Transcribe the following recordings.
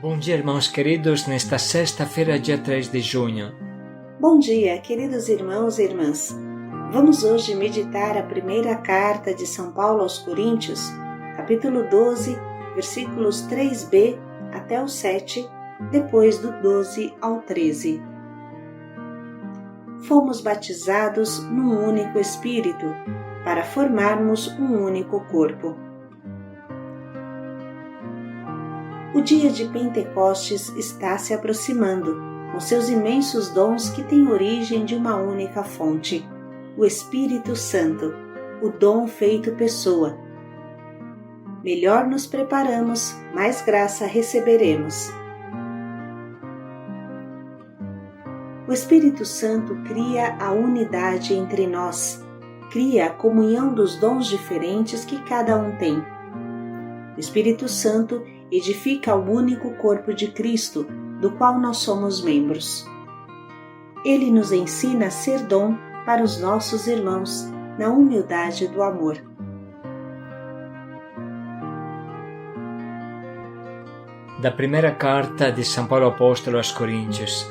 Bom dia, irmãos queridos, nesta sexta-feira, dia 3 de junho. Bom dia, queridos irmãos e irmãs. Vamos hoje meditar a primeira carta de São Paulo aos Coríntios, capítulo 12, versículos 3b até o 7, depois do 12 ao 13. Fomos batizados num único Espírito, para formarmos um único corpo. O dia de Pentecostes está se aproximando, com seus imensos dons que têm origem de uma única fonte, o Espírito Santo, o dom feito pessoa. Melhor nos preparamos, mais graça receberemos. O Espírito Santo cria a unidade entre nós, cria a comunhão dos dons diferentes que cada um tem. O Espírito Santo edifica o único corpo de Cristo, do qual nós somos membros. Ele nos ensina a ser dom para os nossos irmãos, na humildade do amor. Da primeira carta de São Paulo Apóstolo aos Coríntios.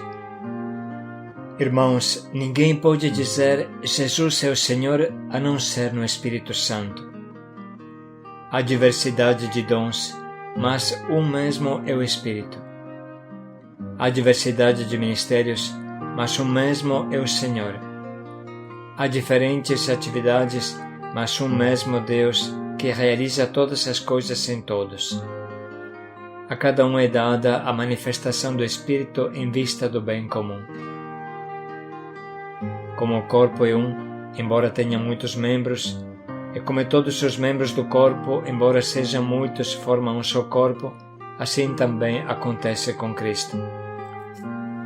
Irmãos, ninguém pode dizer Jesus é o Senhor a não ser no Espírito Santo. Há diversidade de dons, mas um mesmo é o Espírito. Há diversidade de ministérios, mas o mesmo é o Senhor. Há diferentes atividades, mas um mesmo Deus que realiza todas as coisas em todos. A cada um é dada a manifestação do Espírito em vista do bem comum. Como o corpo é um, embora tenha muitos membros, e como todos os membros do corpo, embora sejam muitos, formam um só corpo, assim também acontece com Cristo.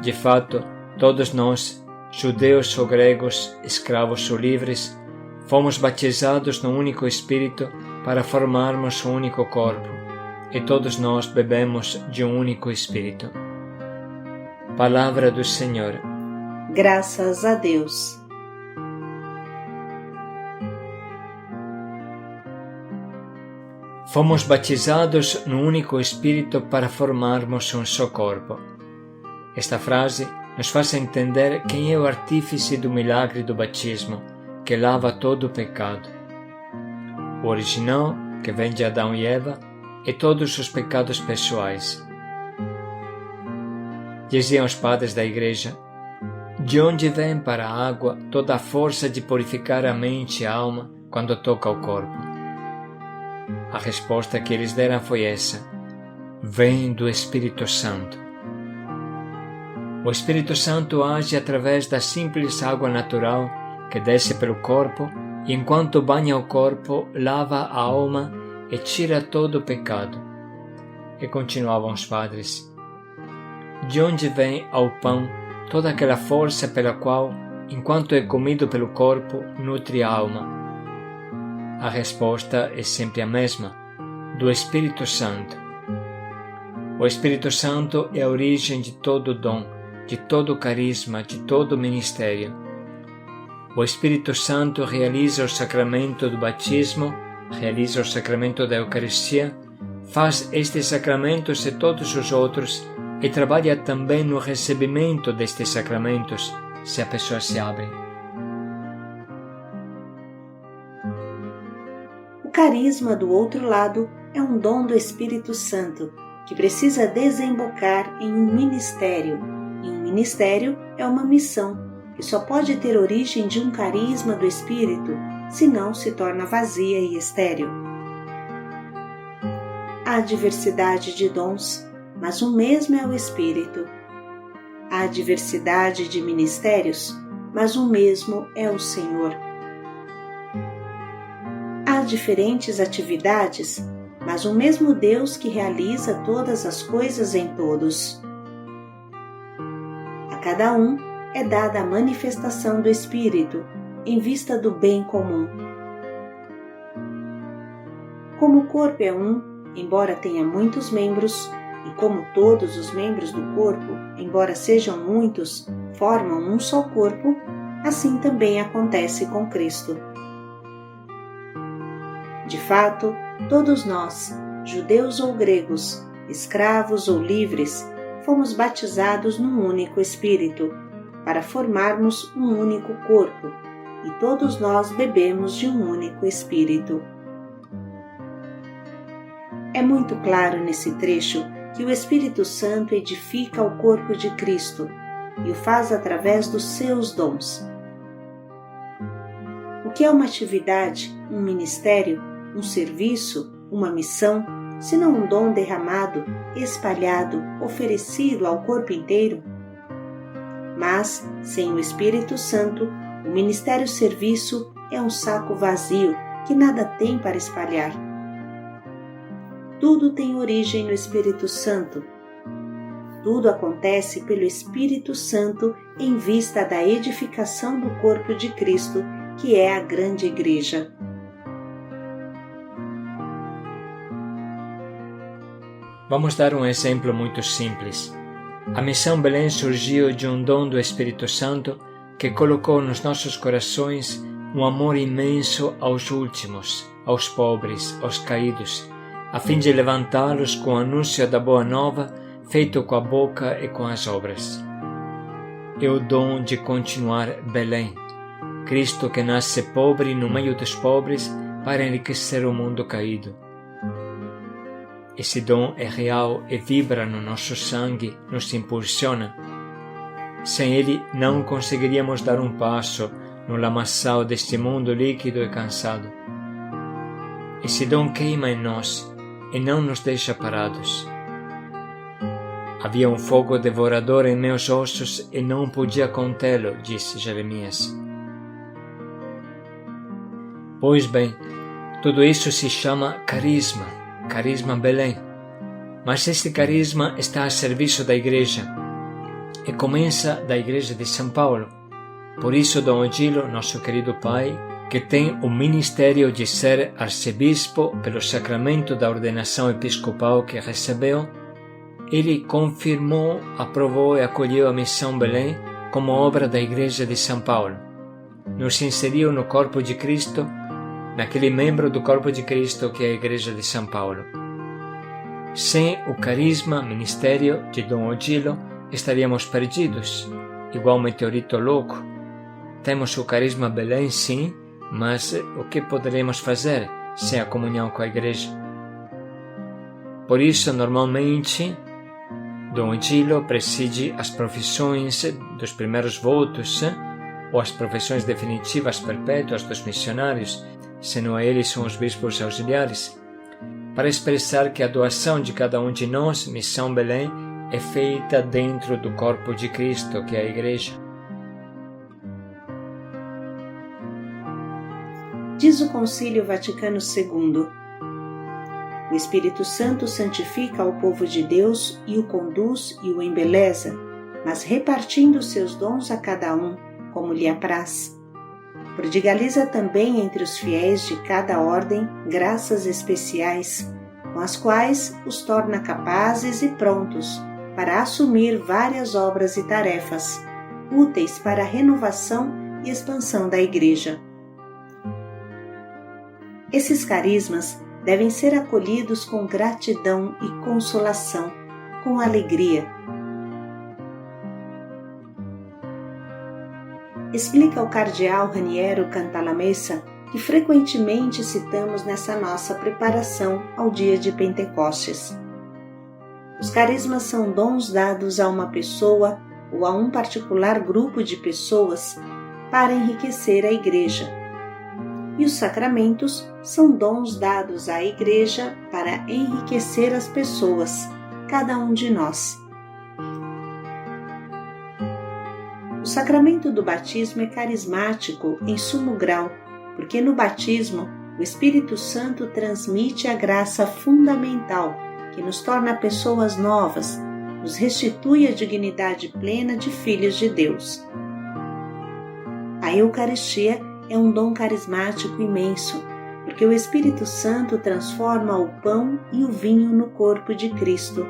De fato, todos nós, judeus ou gregos, escravos ou livres, fomos batizados no único Espírito para formarmos um único corpo, e todos nós bebemos de um único Espírito. Palavra do Senhor. Graças a Deus. Fomos batizados no único Espírito para formarmos um só corpo. Esta frase nos faz entender quem é o artífice do milagre do batismo, que lava todo o pecado. O original, que vem de Adão e Eva, e todos os pecados pessoais. Diziam os padres da Igreja: de onde vem para a água toda a força de purificar a mente e a alma quando toca o corpo? A resposta que eles deram foi essa: vem do Espírito Santo. O Espírito Santo age através da simples água natural que desce pelo corpo e, enquanto banha o corpo, lava a alma e tira todo o pecado. E continuavam os padres: de onde vem ao pão toda aquela força pela qual, enquanto é comido pelo corpo, nutre a alma? A resposta é sempre a mesma: do Espírito Santo. O Espírito Santo é a origem de todo dom, de todo carisma, de todo ministério. O Espírito Santo realiza o sacramento do batismo, realiza o sacramento da Eucaristia, faz estes sacramentos e todos os outros e trabalha também no recebimento destes sacramentos, se a pessoa se abre. O carisma, do outro lado, é um dom do Espírito Santo, que precisa desembocar em um ministério. E um ministério é uma missão, que só pode ter origem de um carisma do Espírito, senão se torna vazia e estéril. Há diversidade de dons, mas o mesmo é o Espírito. Há diversidade de ministérios, mas o mesmo é o Senhor. Há diferentes atividades, mas o mesmo Deus que realiza todas as coisas em todos. A cada um é dada a manifestação do Espírito, em vista do bem comum. Como o corpo é um, embora tenha muitos membros, e como todos os membros do corpo, embora sejam muitos, formam um só corpo, assim também acontece com Cristo. De fato, todos nós, judeus ou gregos, escravos ou livres, fomos batizados num único Espírito, para formarmos um único corpo, e todos nós bebemos de um único Espírito. É muito claro nesse trecho que o Espírito Santo edifica o corpo de Cristo e o faz através dos seus dons. O que é uma atividade, um ministério, um serviço, uma missão, senão um dom derramado, espalhado, oferecido ao corpo inteiro? Mas, sem o Espírito Santo, o ministério-serviço é um saco vazio que nada tem para espalhar. Tudo tem origem no Espírito Santo. Tudo acontece pelo Espírito Santo em vista da edificação do corpo de Cristo, que é a grande igreja. Vamos dar um exemplo muito simples. A Missão Belém surgiu de um dom do Espírito Santo que colocou nos nossos corações um amor imenso aos últimos, aos pobres, aos caídos, a fim de levantá-los com o anúncio da Boa Nova, feito com a boca e com as obras. É o dom de continuar Belém, Cristo que nasce pobre no meio dos pobres para enriquecer o mundo caído. Esse dom é real e vibra no nosso sangue, nos impulsiona. Sem ele, não conseguiríamos dar um passo no lamaçal deste mundo líquido e cansado. Esse dom queima em nós e não nos deixa parados. Havia um fogo devorador em meus ossos e não podia contê-lo, disse Jeremias. Pois bem, tudo isso se chama carisma Belém. Mas este carisma está a serviço da Igreja e começa da Igreja de São Paulo. Por isso, Dom Odilo, nosso querido pai, que tem o ministério de ser arcebispo pelo sacramento da ordenação episcopal que recebeu, ele confirmou, aprovou e acolheu a Missão Belém como obra da Igreja de São Paulo. Nos inseriu no corpo de Cristo, naquele membro do corpo de Cristo que é a Igreja de São Paulo. Sem o carisma, ministério de Dom Odilo, estaríamos perdidos, igual um meteorito louco. Temos o carisma Belém, sim, mas o que poderemos fazer sem a comunhão com a Igreja? Por isso, normalmente, Dom Odilo preside as profissões dos primeiros votos ou as profissões definitivas perpétuas dos missionários, senão eles são os bispos auxiliares, para expressar que a doação de cada um de nós, Missão Belém, é feita dentro do corpo de Cristo, que é a Igreja. Diz o Concílio Vaticano II: o Espírito Santo santifica o povo de Deus e o conduz e o embeleza, mas repartindo seus dons a cada um, como lhe apraz. Prodigaliza também entre os fiéis de cada ordem graças especiais, com as quais os torna capazes e prontos para assumir várias obras e tarefas, úteis para a renovação e expansão da Igreja. Esses carismas devem ser acolhidos com gratidão e consolação, com alegria. Explica o cardeal Raniero Cantalamessa, que frequentemente citamos nessa nossa preparação ao dia de Pentecostes. Os carismas são dons dados a uma pessoa ou a um particular grupo de pessoas para enriquecer a Igreja. E os sacramentos são dons dados à Igreja para enriquecer as pessoas, cada um de nós. O sacramento do batismo é carismático em sumo grau, porque no batismo o Espírito Santo transmite a graça fundamental que nos torna pessoas novas, nos restitui a dignidade plena de filhos de Deus. A Eucaristia é um dom carismático imenso, porque o Espírito Santo transforma o pão e o vinho no corpo de Cristo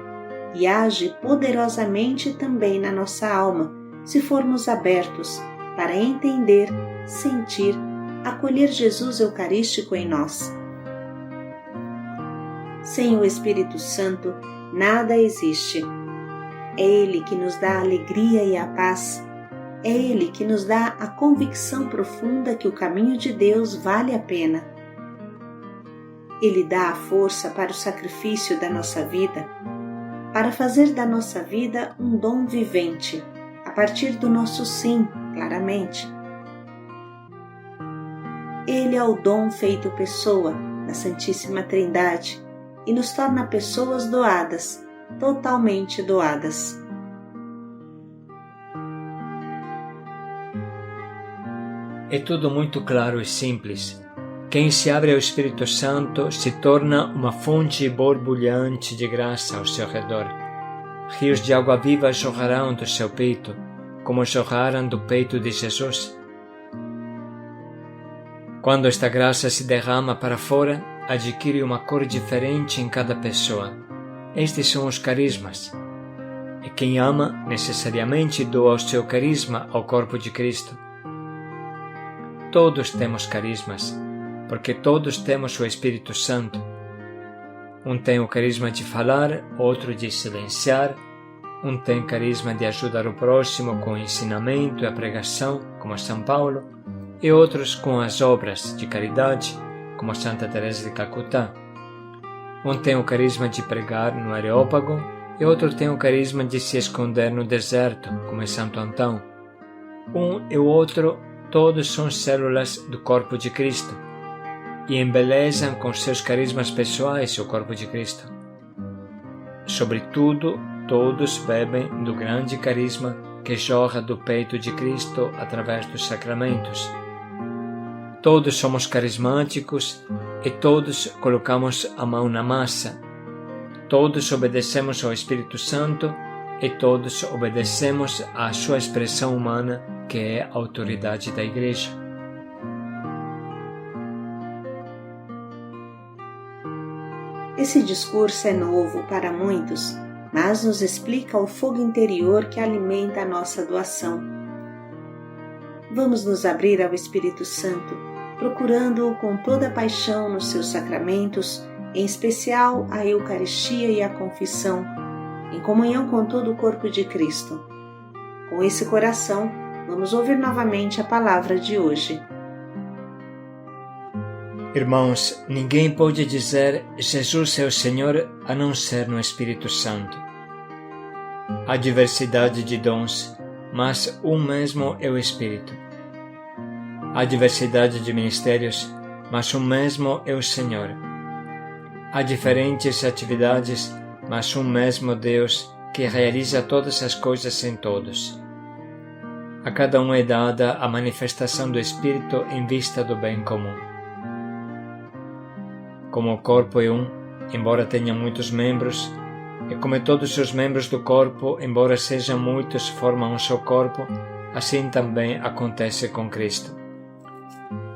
e age poderosamente também na nossa alma, se formos abertos para entender, sentir, acolher Jesus Eucarístico em nós. Sem o Espírito Santo, nada existe. É Ele que nos dá a alegria e a paz. É Ele que nos dá a convicção profunda que o caminho de Deus vale a pena. Ele dá a força para o sacrifício da nossa vida, para fazer da nossa vida um dom vivente, a partir do nosso sim, claramente. Ele é o dom feito pessoa na Santíssima Trindade e nos torna pessoas doadas, totalmente doadas. É tudo muito claro e simples. Quem se abre ao Espírito Santo se torna uma fonte borbulhante de graça ao seu redor. Rios de água viva jorrarão do seu peito, como jorraram do peito de Jesus. Quando esta graça se derrama para fora, adquire uma cor diferente em cada pessoa. Estes são os carismas. E quem ama necessariamente doa o seu carisma ao corpo de Cristo. Todos temos carismas, porque todos temos o Espírito Santo. Um tem o carisma de falar, outro de silenciar. Um tem carisma de ajudar o próximo com o ensinamento e a pregação, como São Paulo, e outros com as obras de caridade, como Santa Teresa de Calcutá. Um tem o carisma de pregar no Areópago e outro tem o carisma de se esconder no deserto, como Santo Antão. Um e o outro, todos são células do corpo de Cristo e embelezam com seus carismas pessoais o corpo de Cristo. Sobretudo, todos bebem do grande carisma que jorra do peito de Cristo através dos sacramentos. Todos somos carismáticos e todos colocamos a mão na massa. Todos obedecemos ao Espírito Santo e todos obedecemos à sua expressão humana, que é a autoridade da Igreja. Esse discurso é novo para muitos, mas nos explica o fogo interior que alimenta a nossa doação. Vamos nos abrir ao Espírito Santo, procurando-o com toda a paixão nos seus sacramentos, em especial a Eucaristia e a Confissão, em comunhão com todo o corpo de Cristo. Com esse coração, vamos ouvir novamente a palavra de hoje. Irmãos, ninguém pode dizer Jesus é o Senhor a não ser no Espírito Santo. Há diversidade de dons, mas um mesmo é o Espírito. Há diversidade de ministérios, mas o mesmo é o Senhor. Há diferentes atividades, mas um mesmo Deus que realiza todas as coisas em todos. A cada um é dada a manifestação do Espírito em vista do bem comum. Como o corpo é um, embora tenha muitos membros, e como todos os membros do corpo, embora sejam muitos, formam um só corpo, assim também acontece com Cristo.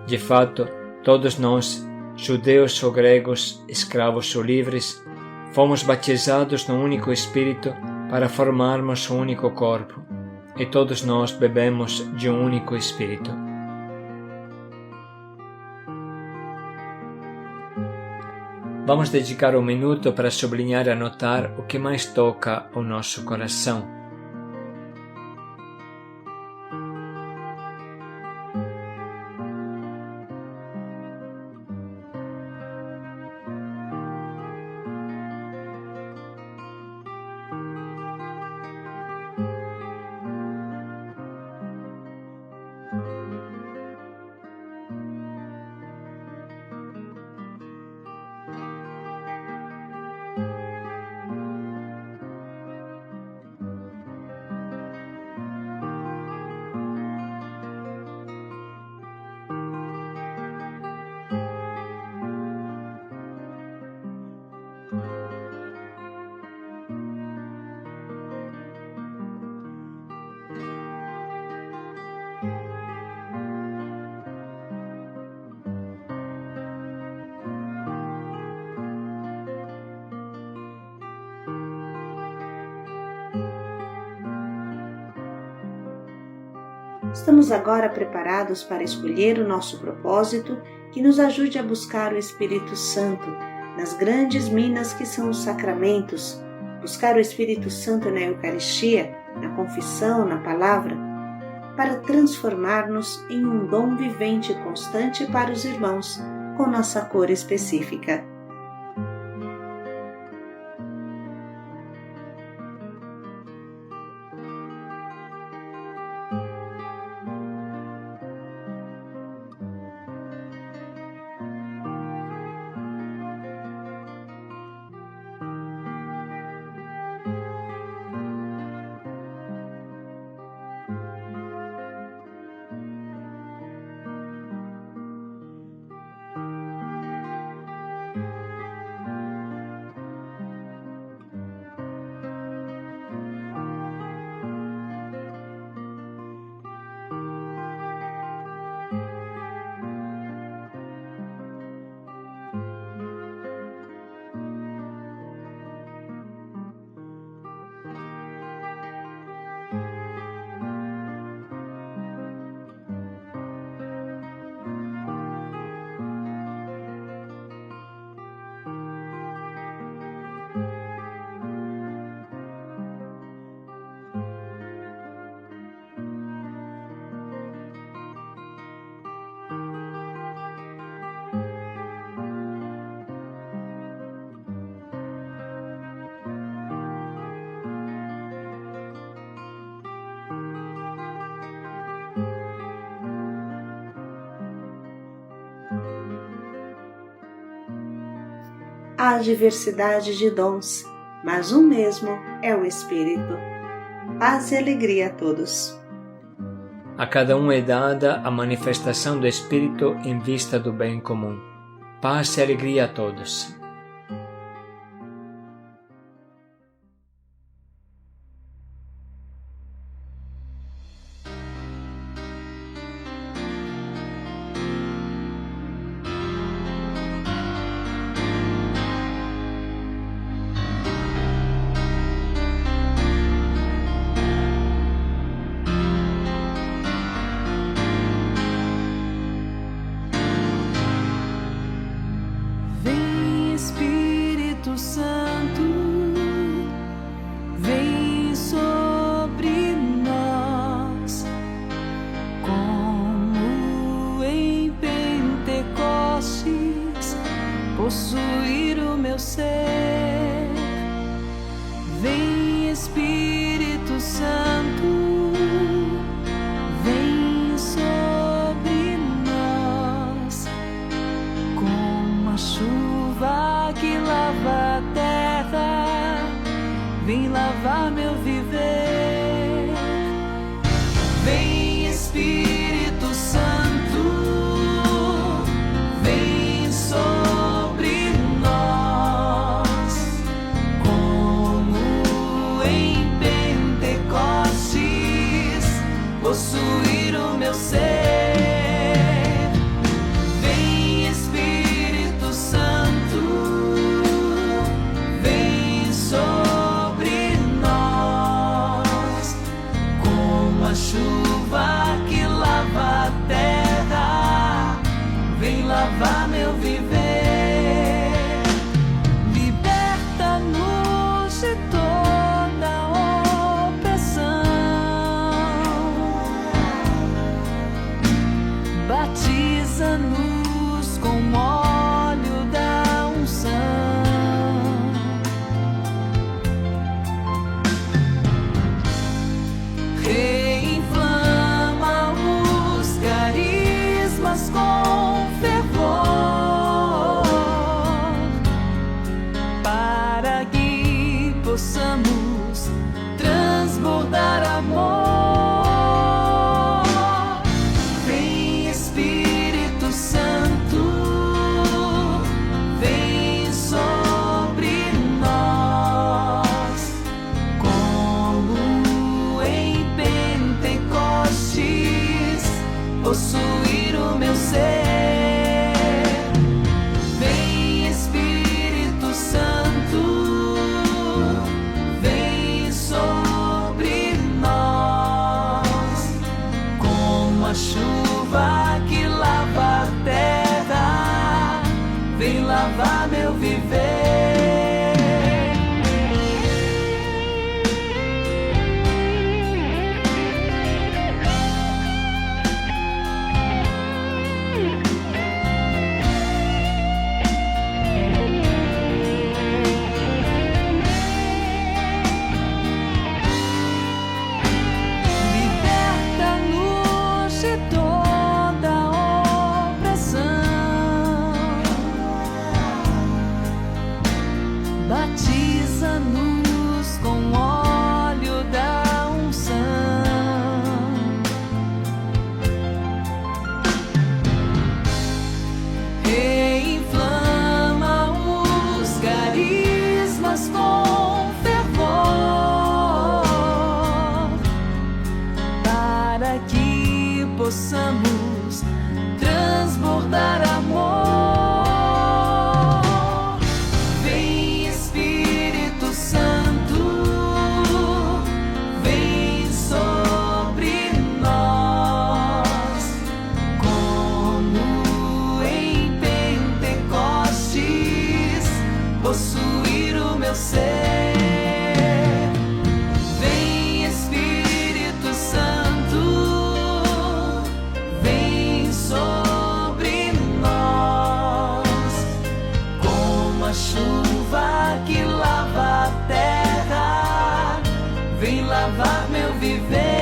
De fato, todos nós, judeus ou gregos, escravos ou livres, fomos batizados no único Espírito para formarmos um único corpo, e todos nós bebemos de um único Espírito. Vamos dedicar um minuto para sublinhar e anotar o que mais toca o nosso coração. Estamos agora preparados para escolher o nosso propósito que nos ajude a buscar o Espírito Santo nas grandes minas que são os sacramentos, buscar o Espírito Santo na Eucaristia, na confissão, na palavra, para transformar-nos em um dom vivente e constante para os irmãos, com nossa cor específica. Há diversidade de dons, mas um mesmo é o Espírito. Paz e alegria a todos. A cada um é dada a manifestação do Espírito em vista do bem comum. Paz e alegria a todos. Santo, vem sobre nós, como em Pentecostes, possuir o meu ser. Vem Espírito Santo, vem sobre nós, como a chuva que lava a terra, vem lavar meu viver. Vem Espírito Santo, vem sobre nós, como em Pentecostes, possuir o meu ser. Chuva que lava a terra, vem lavar meu viver. Liberta-nos de toda opressão, batiza-nos com óleo da unção. Com fervor, para que possamos transbordar amor. Vem Espírito Santo, vem sobre nós, como em Pentecostes, possuir o meu ser. Vem Espírito Santo, vem sobre nós, como a chuva que lava a terra, vem lavar meu viver. possamos transbordar amor. Vem Espírito Santo, vem sobre nós, como em Pentecostes, possuir o meu ser. Chuva que lava a terra, vem lavar meu viver.